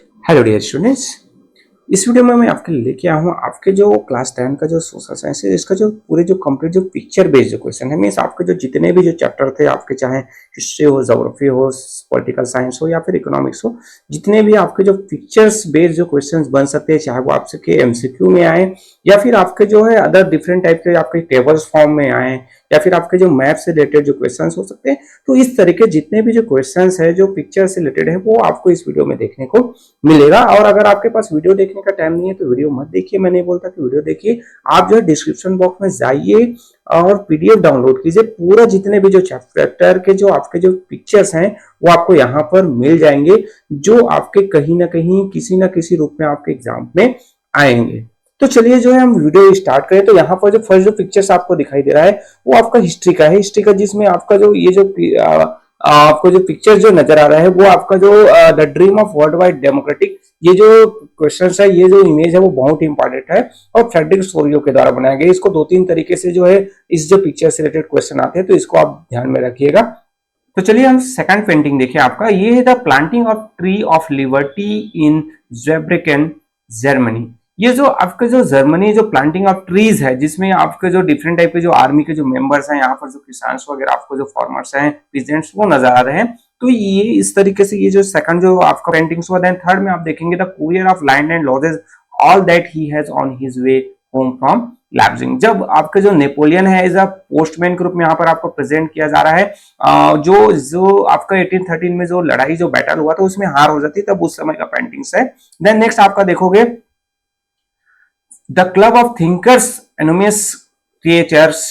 Hello dear students. इस video में मैं आपके लिए लेके आया हूँ आपके जो क्लास 10 का जो सोशल साइंस है, इसका जो पूरे जो कंप्लीट जो पिक्चर बेस्ड जो क्वेश्चन है, मीन्स आपके जो जितने भी जो चैप्टर थे आपके, चाहे हिस्ट्री हो, ज्योग्राफी हो, पॉलिटिकल साइंस हो या फिर इकोनॉमिक्स हो, जितने भी आपके जो पिक्चर्स बेस्ड जो क्वेश्चंस बन सकते हैं, चाहे वो आपके एमसीक्यू में आए या फिर आपके जो है अदर डिफरेंट टाइप के आपके टेबल्स फॉर्म में आए या फिर आपके जो मैप से रिलेटेड जो क्वेश्चंस हो सकते हैं, तो इस तरीके जितने भी जो क्वेश्चंस है जो पिक्चर से रिलेटेड है वो आपको इस वीडियो में देखने को मिलेगा। और अगर आपके पास वीडियो देखने का टाइम नहीं है तो वीडियो मत देखिए, मैं नहीं बोलता कि वीडियो देखिए, आप जो है डिस्क्रिप्शन बॉक्स में जाइए और पीडीएफ डाउनलोड कीजिए। पूरा जितने भी जो चैप्टर के जो आपके जो पिक्चर्स हैं वो आपको यहाँ पर मिल जाएंगे, जो आपके कहीं ना कहीं किसी ना किसी रूप में आपके एग्जाम में आएंगे। तो चलिए जो है हम वीडियो स्टार्ट करें। तो यहाँ पर जो फर्स्ट जो पिक्चर्स आपको दिखाई दे रहा है वो आपका हिस्ट्री का है। हिस्ट्री का जिसमें आपका जो ये जो आपको जो पिक्चर जो नजर आ रहा है वो आपका जो the dream of world wide democratic, ये जो क्वेश्चन है, ये जो इमेज है वो बहुत इंपॉर्टेंट है और फ्रेडरिक सोरियो के द्वारा बनाया गया। इसको दो तीन तरीके से जो है इस जो पिक्चर से रिलेटेड क्वेश्चन आते हैं, तो इसको आप ध्यान में रखिएगा। तो चलिए हम सेकंड पेंटिंग देखिए। आपका ये है the planting of tree of liberty in Zweibrucken, Germany. ये जो आपके जो जर्मनी जो प्लांटिंग ऑफ ट्रीज है, जिसमें आपके जो डिफरेंट टाइप के जो आर्मी के जो मेंबर्स हैं, यहाँ पर जो किसान वगैरह आपको जो फार्मर्स हैं, पीजेंट्स, वो नजर आ रहे हैं। तो ये इस तरीके से ये जो सेकंड जो आपका पेंटिंग्स हुआ। देन थर्ड में आप देखेंगे the courier of land and lodges all that he has on his way home from lapsing. जब आपके जो नेपोलियन है एज अ पोस्टमैन के रूप में यहाँ पर आपको प्रेजेंट किया जा रहा है। जो जो आपका 1813 में जो लड़ाई जो बैटल हुआ था उसमें हार हो जाती, तब उस समय का पेंटिंग्स है। देन नेक्स्ट आपका देखोगे the club of thinkers anonymous creatures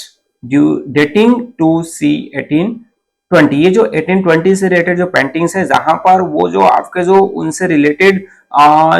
dating to C 1820। ये जो 1820 से रिलेटेड जो पेंटिंग्स है, जहां पर वो जो आपके जो उनसे रिलेटेड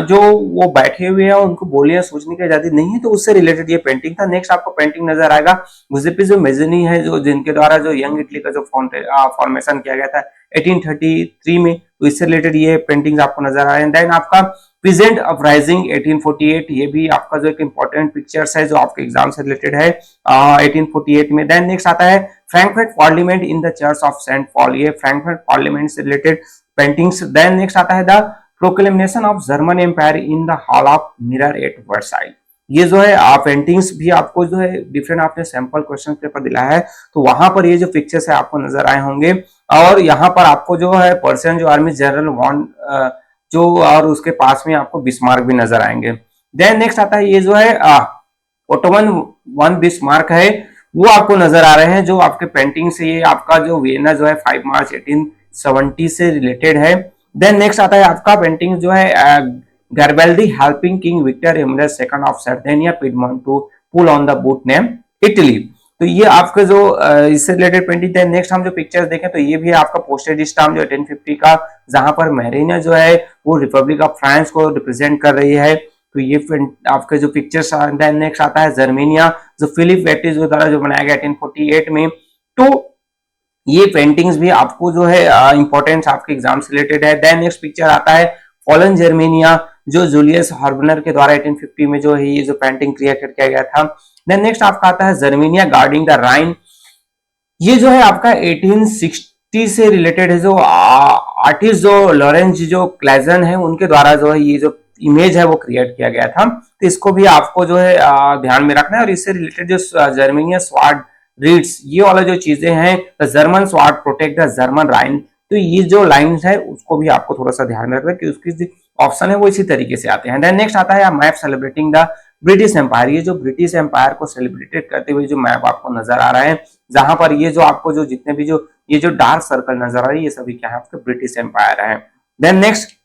जो वो बैठे हुए हैं, उनको बोलियां सोचने की आजादी नहीं है, तो उससे रिलेटेड ये पेंटिंग था। नेक्स्ट आपको पेंटिंग नजर आएगा गुजिप्पी जो मेजनी है, जो जिनके द्वारा जो यंग इटली का जो फॉर्मेशन किया गया था 1833 में, तो इससे रिलेटेड ये पेंटिंग आपको नजर आ रहे हैं। देन आपका पीजेंट अपराइजिंग 1848, ये भी आपका जो एक इंपॉर्टेंट पिक्चर्स है जो आपके एग्जाम से रिलेटेड है 1848 में। देन नेक्स्ट आता है Frankfurt parliament in the church of Saint Paul, ये फ्रैंकफर्ट पार्लियामेंट से रिलेटेड पेंटिंग्स। देन नेक्स्ट आता है the proclamation of German empire in the hall of mirror at Versailles. ये जो है पेंटिंग्स भी आपको जो है डिफरेंट आपने सैंपल क्वेश्चन पेपर दिलाया है, तो वहां पर ये जो पिक्चर्स है आपको नजर आए होंगे। और यहाँ पर आपको जो है पर्शियन जो आर्मी जनरल वॉन जो, और उसके पास में आपको बिस्मार्क भी नजर आएंगे। देन नेक्स्ट आता है ये जो है ओटोमन वन बिस्मार्क है, वो आपको नजर आ रहे हैं, जो आपके पेंटिंग से ये आपका जो वियना जो है 5 मार्च 1870 से रिलेटेड है। देन नेक्स्ट आता है आपका पेंटिंग जो है Garibaldi helping king Victor Emmanuel second of Sardinia Piedmont to pull on the boot name Italy. तो ये आपका जो इससे रिलेटेड पेंटिंग है। नेक्स्ट हम जो पिक्चर्स देखें तो ये भी है आपका पोस्टेड स्टाम्प जो 1850 का, जहां पर मैरिना जो है वो रिपब्लिक ऑफ फ्रांस को रिप्रेजेंट कर रही है। तो ये आपके जो पिक्चर्स। नेक्स्ट आता है जर्मेनिया जो फिलिप वेटिस द्वारा जो बनाया गया 1848 में। तो ये पेंटिंग्स भी आपको जो है इंपॉर्टेंस आपके एग्जाम से रिलेटेड है। देन नेक्स्ट पिक्चर आता है फॉलन जर्मेनिया, जो जूलियस हॉर्बनर के द्वारा 1850 में जो है ये जो पेंटिंग क्रिएटेड किया गया था। देन नेक्स्ट आपका आता है जर्मेनिया गार्डिंग द राइन, ये जो है आपका 1860 से रिलेटेड है, जो आर्टिस्ट जो लॉरेंस जो क्लेजन है उनके द्वारा जो है ये जो इमेज है वो क्रिएट किया गया था। तो इसको भी आपको जो है ध्यान में रखना है। और इससे रिलेटेड जो जर्मेनिया स्वार्ड रीड्स, ये वाला जो चीजें हैं, the German sword protect the German Rhine, तो ये जो लाइन्स है उसको भी आपको थोड़ा सा ध्यान में रखना कि उसकी ऑप्शन है वो इसी तरीके से आते हैं। देन नेक्स्ट आता है map celebrating the British empire, ये जो ब्रिटिश एम्पायर को सेलिब्रेटेड करते हुए जो मैप आपको नजर आ रहा है, जहां पर ये जो आपको जो जितने भी जो ये जो डार्क सर्कल नजर आ रही है, ये सभी क्या है आपके ब्रिटिश एम्पायर है। देन नेक्स्ट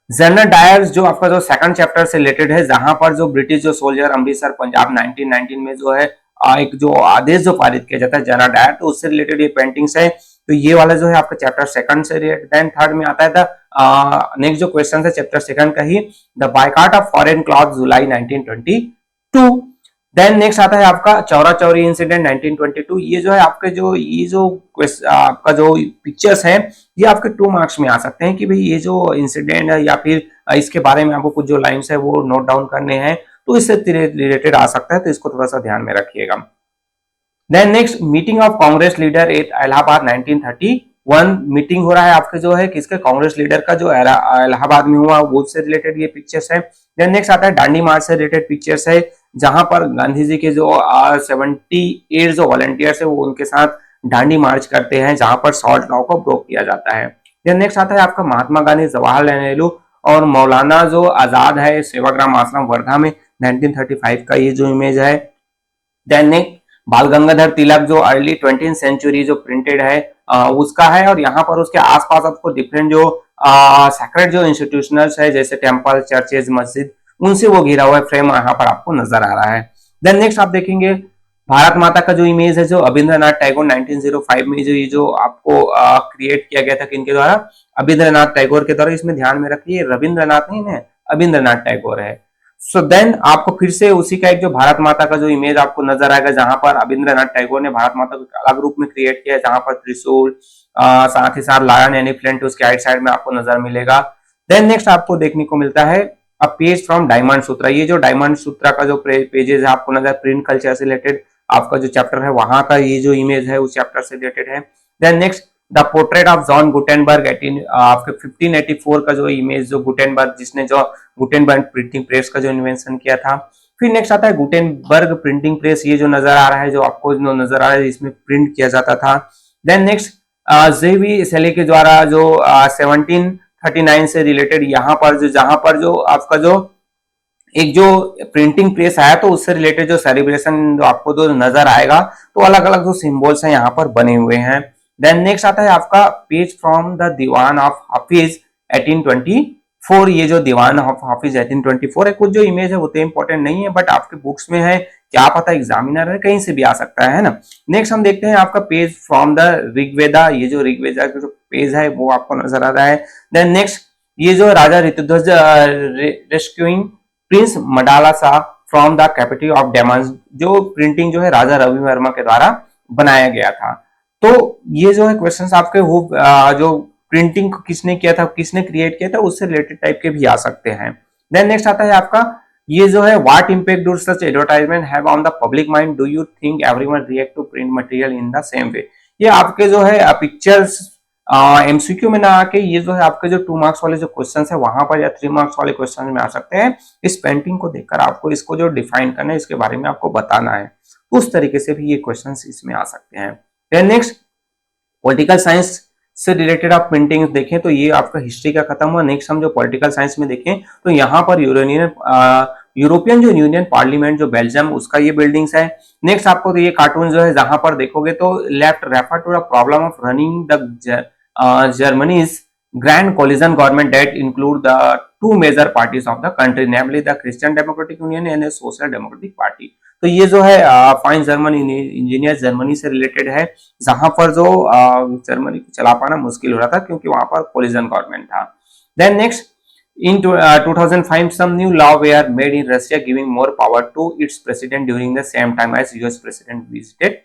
जनरल डायर्स, जो आपका जो सेकंड चैप्टर से रिलेटेड है, जहां पर जो ब्रिटिश जो सोल्जर अमृतसर पंजाब 1919 में जो है एक जो आदेश जो पारित किया जाता है जनरल डायर, तो उससे रिलेटेड ये पेंटिंग्स है। तो ये वाला जो है आपका चैप्टर सेकंड से रिलेटेड। देन थर्ड में आता है द नेक्स्ट जो क्वेश्चन है चैप्टर सेकंड का ही, the boycott of foreign cloth July 1922। Then next आता है आपका चौरा चौरी इंसिडेंट 1922। ये जो है आपके जो ये जो आपका जो पिक्चर्स है ये आपके 2 मार्क्स में आ सकते हैं कि भाई ये जो इंसिडेंट है या फिर इसके बारे में आपको कुछ जो लाइन्स है वो नोट डाउन करने हैं, तो इससे रिलेटेड आ सकता है, तो इसको थोड़ा सा ध्यान में रखिएगा। Then next meeting of Congress leader at Allahabad 1931, one meeting हो रहा है आपके जो है किसके कांग्रेस लीडर का जो इलाहाबाद में हुआ वो से रिलेटेड ये पिक्चर्स है। देन नेक्स्ट आता है दांडी मार्च से रिलेटेड पिक्चर्स है, जहां पर गांधी जी के जो 78 जो वॉलंटियर्स है वो उनके साथ दांडी मार्च करते हैं, जहां पर सॉल्ट लॉ को ब्रोक किया जाता है। देन नेक्स्ट आता है आपका महात्मा गांधी, जवाहरलाल नेहरू और मौलाना जो आजाद है सेवाग्राम आश्रम वर्धा में 1935 का ये जो इमेज है। देन नेक्स्ट बाल गंगाधर तिलक जो अर्ली 20th सेंचुरी जो प्रिंटेड है उसका है, और यहाँ पर उसके आसपास आपको डिफरेंट जो सेक्रेट जो इंस्टीट्यूशनल्स है जैसे टेम्पल, चर्चेज, मस्जिद, उनसे वो घिरा हुआ फ्रेम यहाँ पर आपको नजर आ रहा है। देन नेक्स्ट आप देखेंगे भारत माता का जो इमेज है जो रविंद्रनाथ टैगोर 1905 में जो ये जो आपको क्रिएट किया गया था किनके द्वारा, रविंद्रनाथ टैगोर के द्वारा। इसमें ध्यान में रखिए रविंद्रनाथ नहीं है, रविंद्रनाथ टैगोर है। सो देन आपको फिर से उसी का एक जो भारत माता का जो इमेज आपको नजर आएगा, जहां पर रविंद्रनाथ टैगोर ने भारत माता को अलग रूप में क्रिएट किया है, जहां पर त्रिशूल साथ ही साथ लायन एलिफेंट उसके राइट साइड में आपको नजर मिलेगा। देन नेक्स्ट आपको देखने को मिलता है अ पेज फ्रॉम डायमंड सूत्रा। ये जो डायमंड सूत्रा का जो पेजेस है आपको नजर, प्रिंट कल्चर से रिलेटेड आपका जो चैप्टर है वहां का ये जो इमेज है उस चैप्टर से रिलेटेड है। Then next the portrait of John Gutenberg आपके 1584 का जो इमेज जो गुटेनबर्ग जिसने जो गुटेनबर्ग प्रिंटिंग प्रेस का जो इन्वेंशन किया था। फिर नेक्स्ट आता है गुटेनबर्ग प्रिंटिंग प्रेस, ये जो नजर आ रहा है जो आपको जो नजर आ रहा है इसमें प्रिंट किया जाता था। देन नेक्स्ट जेवी सेले के द्वारा जो 1739 से रिलेटेड यहाँ पर जो जहां पर जो आपका जो एक जो प्रिंटिंग प्रेस आया तो उससे रिलेटेड जो सेलिब्रेशन जो आपको जो नजर आएगा तो अलग अलग जो सिंबल्स हैं यहाँ पर बने हुए हैं। देन नेक्स्ट आता है आपका page from the Diwan of Hafiz 1824। ये जो दीवान ऑफ हाफिज 1824 है, कुछ जो इमेज है वो तो इंपॉर्टेंट नहीं है बट आपके बुक्स में है, क्या पता एग्जामिनर है कहीं से भी आ सकता है ना। नेक्स्ट हम देखते हैं आपका पेज फ्रॉम द ऋग्वेदा, ये जो ऋग्वेदा का जो पेज है वो आपको नजर आ रहा है। देन नेक्स्ट ये जो Raja Ritudhwaj rescuing prince Madalasa from the capital of demons, जो प्रिंटिंग जो है राजा रवि वर्मा के द्वारा बनाया गया था। तो ये जो है क्वेश्चंस आपके वो जो प्रिंटिंग किसने किया था, किसने क्रिएट किया था, उससे रिलेटेड टाइप के भी आ सकते हैं। देन नेक्स्ट आता है आपका ये जो है what impact do such advertisement have on the public mind, do you think everyone react to print material in the same way. ये आपके जो है पिक्चर्स एमसीक्यू में ना आके ये जो है आपके जो 2 मार्क्स वाले जो क्वेश्चन है वहां पर या 3 मार्क्स वाले क्वेश्चन में आ सकते हैं। इस पेंटिंग को देखकर आपको इसको जो डिफाइन करना है इसके बारे में आपको बताना है, उस तरीके से भी ये क्वेश्चन इसमें आ सकते हैं। देन नेक्स्ट पॉलिटिकल साइंस से रिलेटेड आप प्रिंटिंग देखें तो ये आपका हिस्ट्री का खत्म हुआ। नेक्स्ट हम जो पॉलिटिकल साइंस में देखें तो यहाँ पर यूरोपियन जो यूनियन पार्लियामेंट जो बेल्जियम उसका ये बिल्डिंग्स है। नेक्स्ट आपको तो ये कार्टून जो है जहां पर देखोगे तो left refer to the problem of running the Germany's grand coalition government that include the 2 major parties of the country, namely the Christian Democratic Union and the Social Democratic Party। तो ये जो है फाइन जर्मन इंजीनियर जर्मनी से related है, जहां पर जो Germany को चला पाना मुश्किल हो रहा था क्योंकि वहां पर कोलिजन गवर्नमेंट था। Then next in 2005 some new law were made in Russia giving more power to its president during the same time as US president visited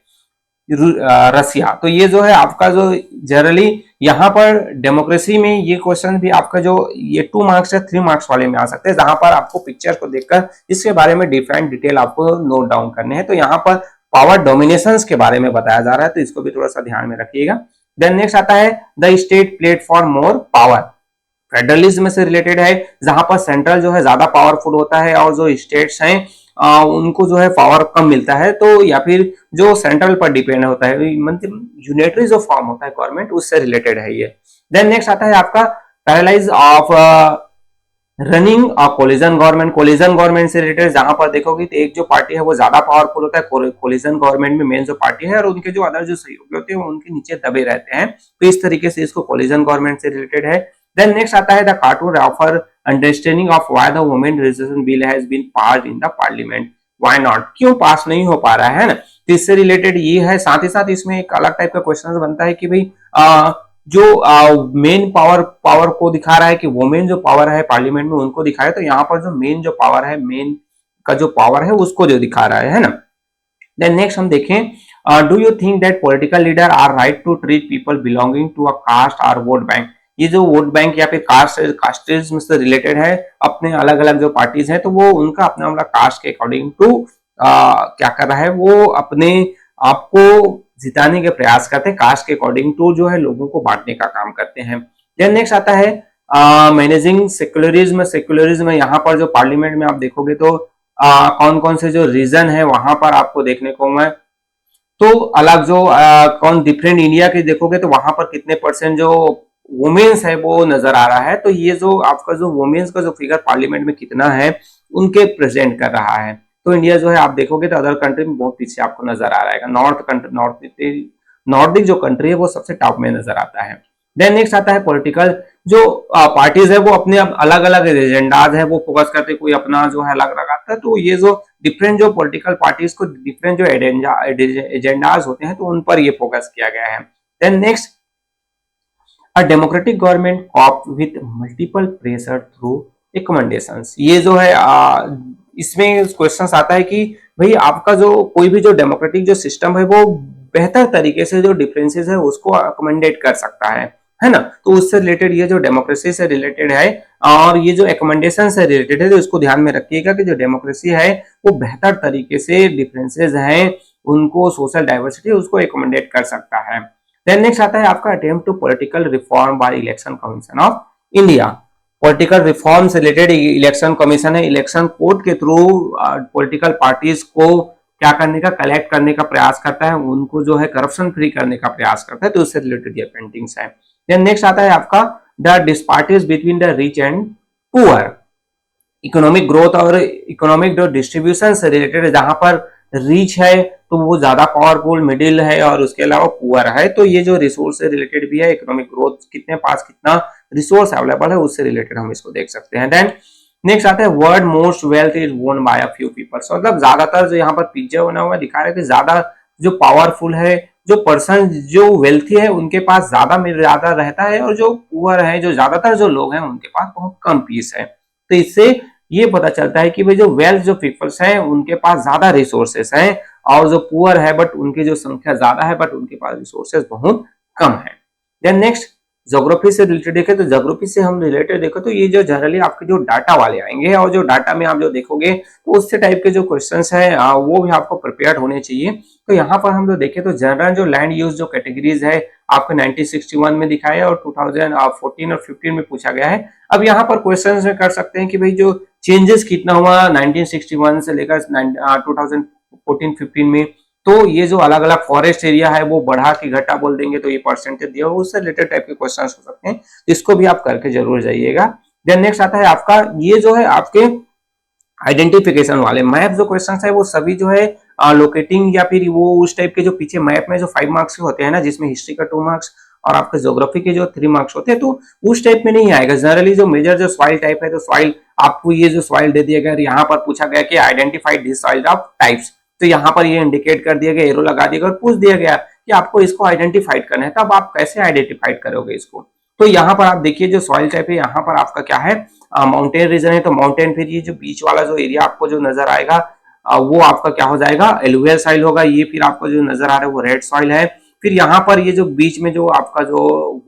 रसिया। तो ये जो है आपका जो जनरली यहाँ पर डेमोक्रेसी में ये क्वेश्चन भी आपका जो ये 2 मार्क्स या 3 मार्क्स वाले में आ सकते हैं, जहां पर आपको पिक्चर को देखकर इसके बारे में डिफरेंट डिटेल आपको नोट डाउन करने हैं। तो यहाँ पर पावर डोमिनेशंस के बारे में बताया जा रहा है, तो इसको भी थोड़ा सा ध्यान में रखिएगा। देन नेक्स्ट आता है the state platform more power, federalism से रिलेटेड है, जहां पर सेंट्रल जो है ज्यादा पावरफुल होता है और जो स्टेट्स हैं उनको जो है पावर कम मिलता है, तो या फिर जो सेंट्रल पर डिपेंड होता है, मतलब यूनिटरी जो फॉर्म होता है गवर्नमेंट उससे रिलेटेड है ये। देन नेक्स्ट आता है आपका paralyse of running collision government, collision government से रिलेटेड जहां पर देखोगे तो एक जो पार्टी है वो ज्यादा पावरफुल होता है कोलिजन गवर्नमेंट में, मेन जो पार्टी है, और उनके जो अदर जो सहयोगी होते हैं वो उनके नीचे दबे रहते हैं, तो इस तरीके से इसको कोलिजन गवर्नमेंट से रिलेटेड है। देन नेक्स्ट आता है the cartoon offer understanding of why the women reservation bill has been passed in the parliament, why not, क्यों पास नहीं हो पा रहा है ना, तो इससे रिलेटेड ये है। साथ ही साथ इसमें एक अलग टाइप का क्वेश्चन बनता है कि भाई जो मेन पावर को दिखा रहा है कि वुमेन जो पावर है पार्लियामेंट में उनको दिखाया, तो यहाँ पर जो मेन जो पावर है, मेन का जो पावर है उसको जो दिखा रहा है ना। देन नेक्स्ट हम देखें do you think that political leader are right to treat people belonging to a caste or vote bank, ये जो वोट बैंक या फिर कास्टिज्म से रिलेटेड है, अपने अलग अलग जो पार्टीज हैं तो वो उनका अपना कास्ट के अकॉर्डिंग टू क्या कर रहा है, वो अपने आपको जिताने के प्रयास करते हैं, कास्ट के अकॉर्डिंग टू जो है लोगों को बांटने का काम करते हैं। देन नेक्स्ट आता है मैनेजिंग सेक्युलरिज्म। सेक्युलरिज्म यहाँ पर जो पार्लियामेंट में आप देखोगे तो कौन कौन से जो रीजन है वहां पर आपको देखने को मैं तो अलग जो कौन डिफरेंट इंडिया के देखोगे तो वहां पर कितने परसेंट जो वुमेन्स है वो नजर आ रहा है। तो ये जो आपका जो वुमेन्स का जो फिगर पार्लियामेंट में कितना है उनके प्रेजेंट कर रहा है। तो इंडिया जो है आप देखोगे तो अदर कंट्री में बहुत पीछे आपको नजर आ रहा है। नॉर्थ कंट्री नॉर्दिक जो कंट्री है वो सबसे टॉप में नजर आता है। देन नेक्स्ट आता है पॉलिटिकल जो पार्टीज है वो अपने अलग अलग एजेंडाज है वो फोकस करते, कोई अपना जो है अलग लगाता है। तो ये जो डिफरेंट जो पॉलिटिकल पार्टीज को डिफरेंट जो एजेंडाज होते हैं तो उन पर ये फोकस किया गया है। Then next a democratic government cope with multiple pressure through recommendations. ये जो है इसमें क्वेश्चन आता है कि भाई आपका जो कोई भी जो डेमोक्रेटिक जो सिस्टम है वो बेहतर तरीके से जो डिफरेंसेस है उसको अकोमोडेट कर सकता है ना। तो उससे रिलेटेड ये जो डेमोक्रेसी से रिलेटेड है और ये जो रिकमेंडेशन से रिलेटेड है तो इसको ध्यान में रखिएगा कि जो डेमोक्रेसी है वो बेहतर तरीके से डिफरेंसेस हैं उनको सोशल डाइवर्सिटी उसको अकोमोडेट कर सकता है। देन नेक्स्ट आता है आपका attempt to political reform by election commission of India. Political reform से रिलेटेड इलेक्शन कमीशन है, इलेक्शन कोड के थ्रू पॉलिटिकल पार्टीज को क्या करने का, कलेक्ट करने का प्रयास करता है, उनको जो है करप्शन फ्री करने का प्रयास करता है। तो उससे रिलेटेड ये पेंटिंग्स है। देन नेक्स्ट आता है आपका the disparities between the rich and poor. Economic growth और इकोनॉमिक जो डिस्ट्रीब्यूशन से रिलेटेड है, जहां पर रिच है तो वो ज्यादा पावरफुल, मिडिल है और उसके अलावा पुअर है। तो ये जो रिसोर्स से रिलेटेड भी है, इकोनॉमिक ग्रोथ कितने पास कितना रिसोर्स अवेलेबल है उससे रिलेटेड हम इसको देख सकते हैं। देन नेक्स्ट आता है world most wealth is own by a few people. मतलब ज्यादातर जो यहाँ पर पिक्चर बना हुआ दिखा रहा है कि ज्यादा जो पावरफुल है, जो पर्सन जो वेल्थी है उनके पास ज्यादा रहता है और जो पुअर है, जो ज्यादातर जो लोग हैं उनके पास बहुत कम पीस है। तो इससे ये पता चलता है कि भाई जो वेल्थ जो पीपल्स हैं उनके पास ज्यादा रिसोर्सेस हैं और जो पुअर है बट उनकी जो संख्या ज्यादा है बट उनके पास रिसोर्सेस बहुत कम है। देन नेक्स्ट ज्योग्राफी से रिलेटेड देखें तो ज्योग्राफी से हम रिलेटेड देखो तो ये जो जनरली आपके जो डाटा वाले आएंगे और जो डाटा में आप जो देखोगे तो उससे टाइप के जो क्वेश्चंस हैं वो भी आपको प्रिपेयर होने चाहिए। तो यहाँ पर हम जो देखें तो जनरल जो लैंड यूज जो कैटेगरीज है आपको 1961 में दिखाया और 2014 और 15 में पूछा गया है। अब यहाँ पर क्वेश्चन में कर सकते हैं कि भाई जो चेंजेस कितना हुआ 1961 से लेकर 2014-15 में, तो ये जो अलग अलग फॉरेस्ट एरिया है वो बढ़ा कि घटा बोल देंगे तो ये परसेंटेज दिया हो, उससे रिलेटेड टाइप के क्वेश्चन हो सकते हैं। इसको भी आप करके जरूर जाइएगा। देन नेक्स्ट आता है आपका ये जो है आपके आइडेंटिफिकेशन वाले मैप जो क्वेश्चन है वो सभी जो है लोकेटिंग या फिर वो उस टाइप के जो पीछे मैप में जो 5 मार्क्स के होते हैं ना, जिसमें हिस्ट्री का 2 मार्क्स और आपके ज्योग्राफी के जो 3 मार्क्स होते हैं, तो उस टाइप में नहीं आएगा। जनरली जो मेजर जो सॉइल टाइप है तो सॉइल आपको ये जो सॉइल दे दिया गया, यहाँ पर पूछा गया कि identify this soil of types, तो यहाँ पर ये इंडिकेट कर दिया गया, एरो लगा दिया गया और पूछ दिया गया कि आपको इसको आइडेंटिफाइड करना है। तब आप कैसे आइडेंटिफाइड करोगे इसको? तो यहाँ पर आप देखिए जो सॉइल टाइप है यहाँ पर आपका क्या है, माउंटेन रीजन है तो माउंटेन, फिर ये जो बीच वाला जो एरिया आपको जो नजर आएगा वो आपका क्या हो जाएगा, एलुवियल सॉइल होगा। ये फिर आपको जो नजर आ रहा है वो रेड सॉइल है। फिर यहाँ पर ये जो बीच में जो आपका जो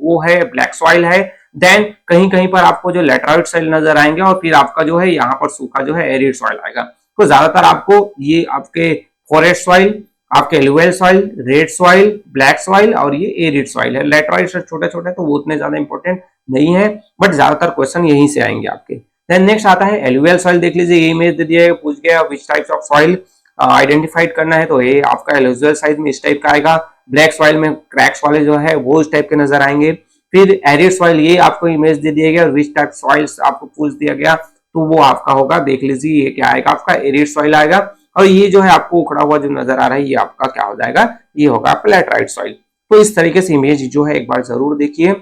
वो है ब्लैक सॉइल है। देन कहीं कहीं पर आपको जो लेटराइट सॉइल नजर आएंगे और फिर आपका जो है यहाँ पर सूखा जो है एरिड सॉइल आएगा। तो ज्यादातर आपको ये आपके फॉरेस्ट सॉइल, आपके alluvial soil, red soil, black soil और ये एरिड सॉइल है। लेटराइट छोटे छोटे तो वो उतने ज्यादा इंपॉर्टेंट नहीं है, बट ज्यादातर क्वेश्चन यहीं से आएंगे आपके। देन नेक्स्ट आता है एलुवियल सॉइल। देख लीजिए ये इमेज दे दिया, पूछ गया विच टाइप्स ऑफ सॉइल आइडेंटिफाइड करना है तो ये आपका एलुवियल साइड में इस टाइप का आएगा। ब्लैक सॉइल में क्रैक्स वाले जो है वो इस टाइप के नजर आएंगे। फिर एरिड सॉइल ये आपको इमेज दे दिया गया, विच टाइप सॉइल्स आपको पूछ दिया गया तो वो आपका होगा, देख लीजिए ये क्या आएगा आपका एरिड सॉइल आएगा। और ये जो है आपको उखड़ा हुआ जो नजर आ रहा है ये आपका क्या हो जाएगा, ये होगा आपका लैटराइट सॉइल। तो इस तरीके से इमेज जो है एक बार जरूर देखिए।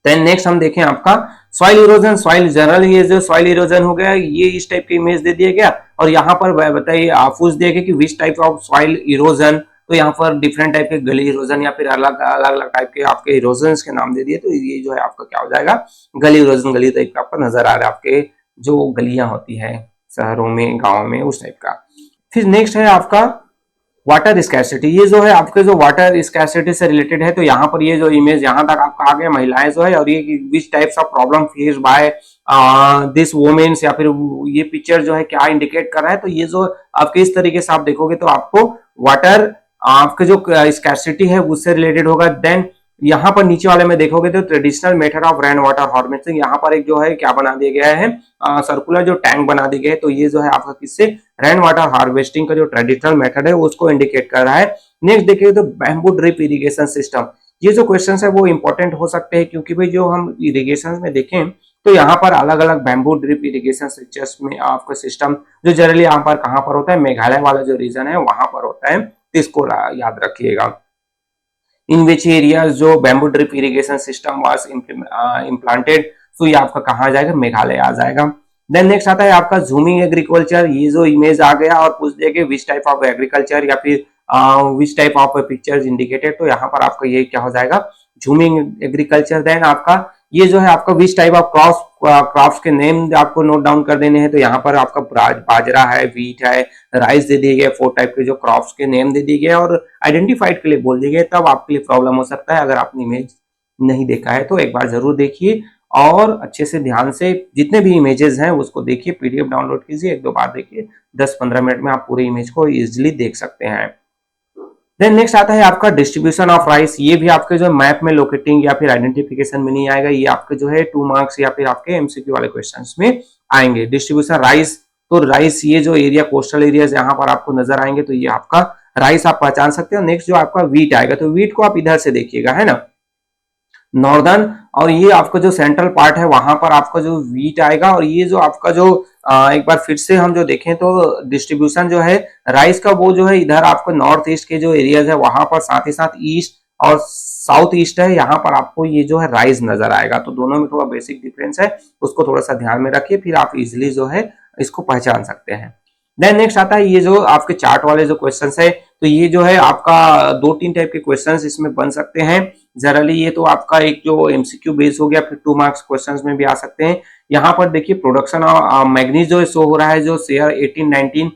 देन नेक्स्ट हम देखें आपका सॉइल इरोजन। सॉइल जनरल ये जो सॉइल इरोजन हो गया ये इस टाइप की इमेज दे दिया गया और यहाँ पर बताइए पूछ दिया गया कि which type of soil erosion, तो यहाँ पर डिफरेंट टाइप के गली इरोजन या फिर अलग अलग टाइप के आपके इरोजन के नाम दे दिए। तो ये जो है आपका क्या हो जाएगा, गली इरोजन, गली टाइप का आपका नजर आ रहा है, आपके जो गलियां होती है शहरों में गाँव में उस टाइप का। फिर नेक्स्ट है आपका वाटर स्कैसिटी। ये जो है आपके जो वाटर स्कैसिटी से रिलेटेड है तो यहाँ पर ये जो इमेज यहाँ तक आपका आ गया, महिलाएं जो है और ये which types of problem face by this women's, या फिर ये पिक्चर जो है क्या इंडिकेट कर रहा है। तो ये जो आपके इस तरीके से आप देखोगे तो आपको वाटर आपके जो स्कैर्सिटी है उससे रिलेटेड होगा। देन यहाँ पर नीचे वाले में देखोगे तो traditional method of rain water harvesting, यहाँ पर एक जो है क्या बना दिया गया है, सर्कुलर जो टैंक बना दिए गए, तो ये जो है आपका किससे, रेन वाटर हार्वेस्टिंग का जो ट्रेडिशनल मेथड है उसको इंडिकेट कर रहा है। नेक्स्ट देखिए तो बैम्बू ड्रिप इरिगेशन सिस्टम, ये जो क्वेश्चन है वो इंपॉर्टेंट हो सकते हैं क्योंकि भाई जो हम इरिगेशन में देखें तो यहाँ पर अलग अलग बैम्बू ड्रिप इरिगेशन सिस्टम में आपका सिस्टम जो जनरली यहाँ पर कहाँ पर होता है, मेघालय वाला जो रीजन है वहां पर होता है, तो इसको याद रखिएगा। इन विच एरियाज जो bamboo drip irrigation system was implanted, तो ये आपका कहाँ आ जाएगा, मेघालय आ जाएगा। देन नेक्स्ट आता है आपका झूमिंग एग्रीकल्चर, ये जो इमेज आ गया और पूछ दिया कि विच टाइप ऑफ एग्रीकल्चर या फिर which type of pictures indicated, तो यहाँ पर आपका ये क्या हो जाएगा, झूमिंग एग्रीकल्चर। देन आपका ये जो है आपका विच टाइप ऑफ क्रॉप्स के नेम आपको नोट डाउन कर देने हैं, तो यहाँ पर आपका बाजरा है, व्हीट है, राइस दे दिए गए, 4 टाइप के जो क्रॉप्स के नेम दे दिए गए और आइडेंटिफाइड के लिए बोल दिए गए, तब आपके लिए प्रॉब्लम हो सकता है। अगर आपने इमेज नहीं देखा है तो एक बार जरूर देखिए और अच्छे से ध्यान से जितने भी इमेजेस हैं उसको देखिए, पीडीएफ डाउनलोड कीजिए, 1-2 बार देखिए, 10-15 मिनट में आप पूरे इमेज को इजिली देख सकते हैं। देन नेक्स्ट आता है आपका डिस्ट्रीब्यूशन ऑफ राइस, ये भी आपके जो मैप में लोकेटिंग या फिर आइडेंटिफिकेशन में नहीं आएगा, ये आपके जो है 2 मार्क्स या फिर आपके एमसीक्यू वाले क्वेश्चंस में आएंगे। डिस्ट्रीब्यूशन राइस, तो राइस ये जो एरिया कोस्टल एरियाज यहाँ पर आपको नजर आएंगे, तो ये आपका राइस आप पहचान सकते हो। नेक्स्ट जो आपका व्हीट आएगा, तो व्हीट को आप इधर से देखिएगा, है ना, नॉर्दर्न, और ये आपका जो सेंट्रल पार्ट है वहां पर आपका जो व्हीट आएगा, और ये जो आपका जो एक बार फिर से हम जो देखें तो डिस्ट्रीब्यूशन जो है राइस का वो जो है इधर आपको नॉर्थ ईस्ट के जो एरियाज है वहां पर, साथ ही साथ ईस्ट और साउथ ईस्ट है, यहाँ पर आपको ये जो है राइस नजर आएगा, तो दोनों में थोड़ा बेसिक डिफरेंस है, उसको थोड़ा सा ध्यान में रखिए, फिर आप इजिली जो है इसको पहचान सकते हैं। देन नेक्स्ट आता है ये जो आपके चार्ट वाले जो क्वेश्चंस है, तो ये जो है आपका 2-3 टाइप के क्वेश्चंस इसमें बन सकते हैं जनरली, ये तो आपका एक जो एमसीक्यू बेस हो गया, फिर 2 मार्क्स क्वेश्चंस में भी आ सकते हैं। यहाँ पर देखिए प्रोडक्शन मैग्नीज जो शो हो रहा है, जो शेयर 18-19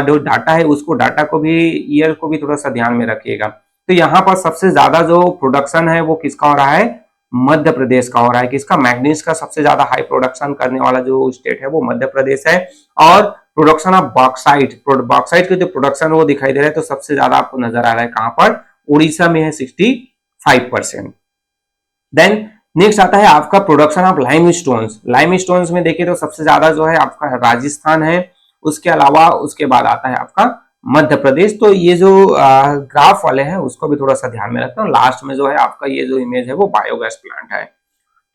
जो डाटा है उसको, डाटा को भी, ईयर को भी थोड़ा सा ध्यान में रखिएगा। तो यहाँ पर सबसे ज्यादा जो प्रोडक्शन है वो किसका हो रहा है, मध्य प्रदेश का हो रहा है। किसका, मैग्नीज का सबसे ज्यादा हाई प्रोडक्शन करने वाला जो स्टेट है वो मध्य प्रदेश है। और प्रोडक्शन ऑफ बॉक्साइट, बॉक्साइट के जो प्रोडक्शन वो दिखाई दे रहा है, तो सबसे ज्यादा आपको नजर आ रहा है कहां पर, उड़ीसा में है 65%। देन नेक्स्ट आता है आपका production of lime stones, lime stones में देखिए तो सबसे ज्यादा जो है आपका राजस्थान है, उसके अलावा उसके बाद आता है आपका मध्य प्रदेश। तो ये जो ग्राफ वाले हैं उसको भी थोड़ा सा ध्यान में रखता हूँ। लास्ट में जो है आपका ये जो इमेज है वो बायोगैस प्लांट है।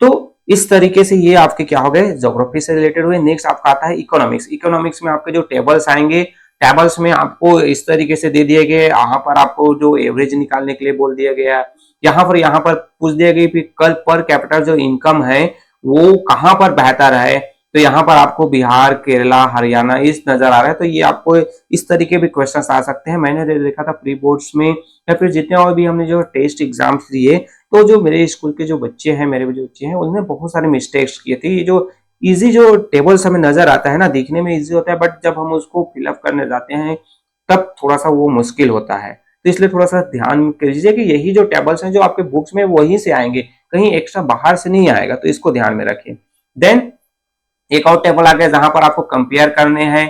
तो इस तरीके से ये आपके क्या हो गए, ज्योग्राफी से रिलेटेड हुए। नेक्स्ट आपका आता है इकोनॉमिक्स, इकोनॉमिक्स में आपके जो टेबल्स आएंगे, टेबल्स में आपको इस तरीके से दे दिए गए, यहाँ पर आपको जो एवरेज निकालने के लिए बोल दिया गया, यहाँ पर पूछ दिया गया कि कल पर कैपिटल जो इनकम है वो कहाँ पर बेहतर है, तो यहाँ पर आपको बिहार, केरला, हरियाणा इस नजर आ रहा है। तो ये आपको इस तरीके भी क्वेश्चन आ सकते हैं। मैंने देखा था प्री बोर्ड्स में या फिर जितने और भी हमने जो टेस्ट एग्जाम्स दिए, तो जो मेरे स्कूल के जो बच्चे हैं, मेरे जो बच्चे हैं, उन्होंने बहुत सारे मिस्टेक्स किए थे। ये जो इजी जो टेबल्स हमें नजर आता है ना, दिखने में इजी होता है, बट जब हम उसको फिलअप करने जाते हैं तब थोड़ा सा वो मुश्किल होता है। तो इसलिए थोड़ा सा ध्यान कीजिए कि यही जो टेबल्स हैं जो आपके बुक्स में वहीं से आएंगे, कहीं एक्स्ट्रा बाहर से नहीं आएगा, तो इसको ध्यान में रखिए। देन एक और टेबल आ गया जहां पर आपको कंपेयर करने हैं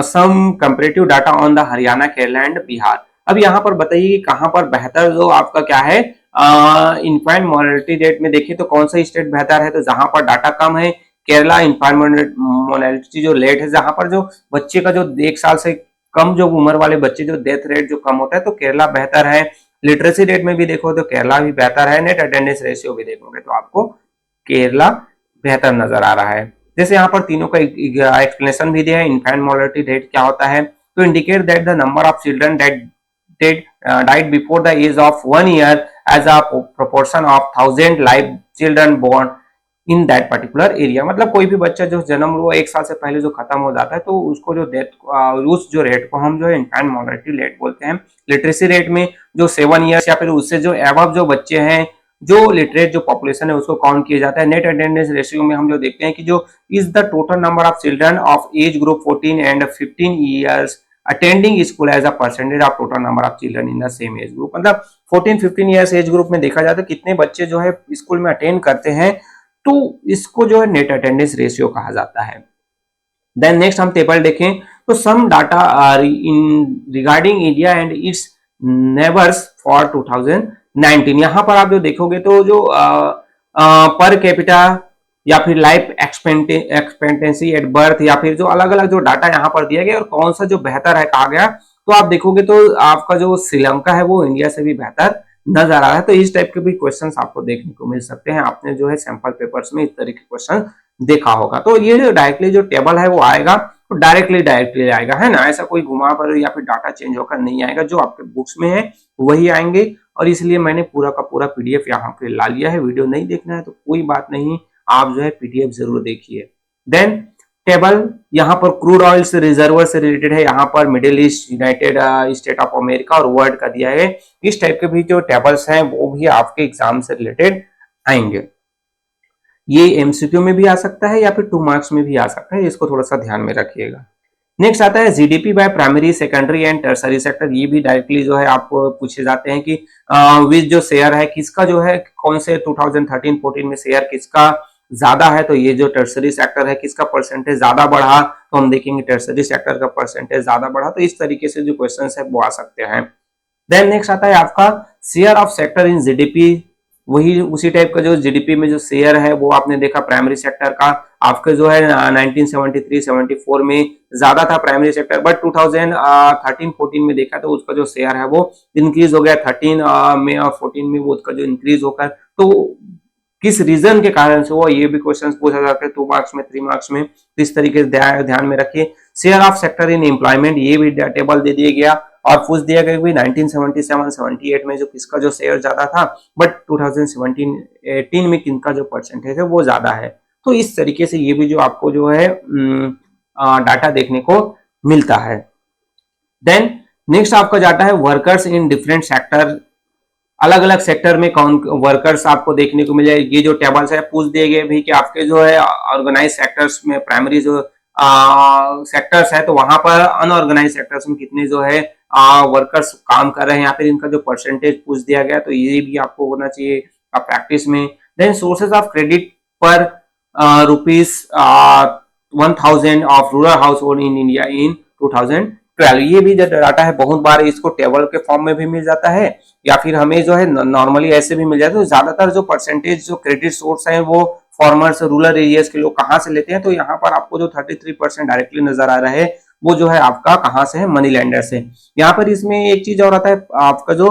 some comparative data on the Haryana, Kerala and Bihar. अब यहाँ पर बताइए कि कहां पर बेहतर जो आपका क्या है, इन्फेंट मोर्टेलिटी रेट में देखिए तो कौन सा स्टेट बेहतर है, तो जहां पर डाटा कम है केरला, इन्फेंट मोर्टेलिटी जो रेट है, जहां पर जो बच्चे का जो 1 साल से कम जो उम्र वाले बच्चे जो डेथ रेट जो कम होता है, तो केरला बेहतर है। लिटरेसी रेट में भी देखो तो केरला भी बेहतर है। नेट अटेंडेंस रेशियो भी देखोगे तो आपको केरला बेहतर नजर आ रहा है। जैसे यहाँ पर तीनों का एक्सप्लेनेशन भी दिया है। इन्फेंट मोर्टेलिटी रेट क्या होता है, तो indicate that the number of children died before the age of 1 year as a proportion of 1000 live children born in that particular area. मतलब कोई भी बच्चा जो जन्म हुआ 1 साल से पहले जो खत्म हो जाता है, तो उसको जो डेथ, उस जो रेट को हम जो है इन्फेंट मोर्टेलिटी रेट बोलते हैं। लिटरेसी रेट में जो 7 ईयर्स या फिर उससे जो एबव जो बच्चे हैं, जो लिटरेट जो पॉपुलेशन है, उसको काउंट किया जाता है। नेट अटेंडेंस रेशियो में हम जो देखते हैं कि जो is the total number of children of age group 14 and 15 years attending school as a percentage of total number of children in the same age group. मतलब 14-15 ईयर्स एज ग्रुप में देखा जाता है कितने बच्चे जो है स्कूल में अटेंड करते हैं, तो इसको जो है नेट अटेंडेंस रेशियो कहा जाता है। देन नेक्स्ट हम टेबल देखें तो some data in regarding India and its neighbours for 2019। यहाँ पर आप जो देखोगे तो जो पर कैपिटा या फिर लाइफ एक्सपेक्टेंसी एट बर्थ या फिर जो अलग अलग जो डाटा यहाँ पर दिया गया और कौन सा जो बेहतर है कहा गया, तो आप देखोगे तो आपका जो श्रीलंका है वो इंडिया से भी बेहतर नजर आ रहा है। तो इस टाइप के भी क्वेश्चंस आपको देखने को मिल सकते हैं। आपने जो है सैंपल पेपर्स में इस तरह के क्वेश्चन देखा होगा। तो ये जो डायरेक्टली जो टेबल है वो आएगा तो डायरेक्टली आएगा, है ना, ऐसा कोई घुमा कर या फिर डाटा चेंज होकर नहीं आएगा। जो आपके बुक्स में है वही आएंगे और इसलिए मैंने पूरा का पूरा पीडीएफ यहाँ पे ला लिया है। वीडियो नहीं देखना है तो कोई बात नहीं, आप जो है पीडीएफ जरूर देखिए। देन टेबल यहाँ पर क्रूड ऑयल से रिजर्वर से रिलेटेड है, यहाँ पर middle east, United state of America और वर्ल्ड का दिया है। इस टाइप के भी जो टेबल्स हैं वो भी आपके एग्जाम से रिलेटेड आएंगे। ये एमसीक्यू में भी आ सकता है या फिर 2 मार्क्स में भी आ सकता है, इसको थोड़ा सा ध्यान में रखिएगा। नेक्स्ट आता है GDP by primary, secondary and tertiary sector. ये भी डायरेक्टली जो है आपको पूछे जाते हैं कि विच जो शेयर है किसका जो है कौन से 2013-14 में शेयर किसका ज्यादा है, तो ये जो टर्सरी सेक्टर है किसका परसेंटेज ज्यादा बढ़ा, तो हम देखेंगे टर्सरी सेक्टर का परसेंटेज ज्यादा बढ़ा। तो इस तरीके से जो क्वेश्चन है वो आ सकते हैं। देन नेक्स्ट आता है आपका share of sector in GDP. वही उसी टाइप का जो जीडीपी में जो शेयर है वो आपने देखा प्राइमरी सेक्टर का आपके जो है 1973-74 में ज्यादा था प्राइमरी सेक्टर, बट 2013-14 में देखा तो उसका जो शेयर है वो इंक्रीज हो गया 13 में और 14 में वो उसका जो इंक्रीज होकर, तो किस रीजन के कारण से हुआ ये भी क्वेश्चन पूछा जाता है 2 मार्क्स में 3 मार्क्स में। तो इस तरीके से ध्यान में रखिए। Share of sector in employment ये भी टेबल दे दिया गया और पूछ दिया गया कि 1977-78 में जो किसका जो शेयर ज्यादा था, बट 2017-18 में किनका जो परसेंटेज है वो ज्यादा है। तो इस तरीके से ये भी जो आपको जो है डाटा देखने को मिलता है। देन नेक्स्ट आपका डाटा है वर्कर्स इन डिफरेंट सेक्टर। अलग अलग सेक्टर में कौन वर्कर्स आपको देखने को मिले। ये जो टेबल्स है पूछ दिए गए भी कि आपके जो है ऑर्गेनाइज सेक्टर्स में प्राइमरी जो सेक्टर्स है तो वहां पर अनऑर्गेनाइज सेक्टर्स में कितने जो है वर्कर्स काम कर रहे हैं, या फिर इनका जो परसेंटेज पूछ दिया गया, तो ये भी आपको होना चाहिए प्रैक्टिस में। देन सोर्सेज ऑफ क्रेडिट पर ₹1000 of rural house hold in India in 2012। ये भी जो डाटा है बहुत बार इसको टेबल के फॉर्म में भी मिल जाता है या फिर हमें जो है नॉर्मली ऐसे भी मिल जाता है। तो ज्यादातर जो परसेंटेज जो क्रेडिट सोर्स है वो फार्मर्स रूरल एरियाज के लोग कहाँ से लेते हैं, तो यहाँ पर आपको जो 33% डायरेक्टली नजर आ रहा है वो जो है आपका कहाँ से है, मनी लैंडर से। यहाँ पर इसमें एक चीज और आता है आपका जो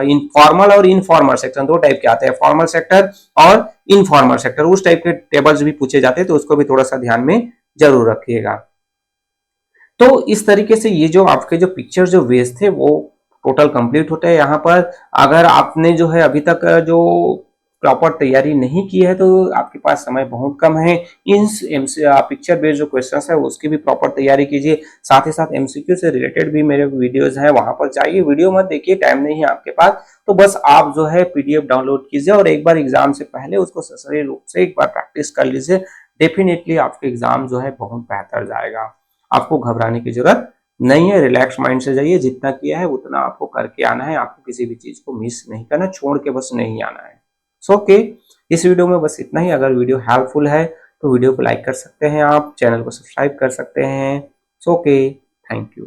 इनफॉर्मल और इनफॉर्मल सेक्टर, 2 टाइप के आते हैं, फॉर्मल सेक्टर और इनफॉर्मल सेक्टर। उस टाइप के टेबल्स भी पूछे जाते हैं तो उसको भी थोड़ा सा ध्यान में जरूर रखिएगा। तो इस तरीके से ये जो आपके जो पिक्चर जो वेज थे वो टोटल कंप्लीट होते हैं। यहाँ पर अगर आपने जो है अभी तक जो प्रॉपर तैयारी नहीं की है तो आपके पास समय बहुत कम है। इन पिक्चर बेस्ड जो क्वेश्चंस है उसकी भी प्रॉपर तैयारी कीजिए। साथ ही साथ एमसीक्यू से रिलेटेड भी मेरे वीडियोस हैं, वहां पर जाइए। वीडियो मत देखिए, टाइम नहीं है आपके पास, तो बस आप जो है पीडीएफ डाउनलोड कीजिए और एक बार एग्जाम से पहले उसको सही रूप से एक बार प्रैक्टिस कर लीजिए। डेफिनेटली आपके एग्जाम जो है बहुत बेहतर जाएगा। आपको घबराने की जरूरत नहीं है, रिलैक्स माइंड से जाइए। जितना किया है उतना आपको करके आना है। आपको किसी भी चीज को मिस नहीं करना, छोड़ के बस नहीं आना है। सो ओके, इस वीडियो में बस इतना ही। अगर वीडियो हेल्पफुल है तो वीडियो को लाइक कर सकते हैं, आप चैनल को सब्सक्राइब कर सकते हैं। So okay, thank you.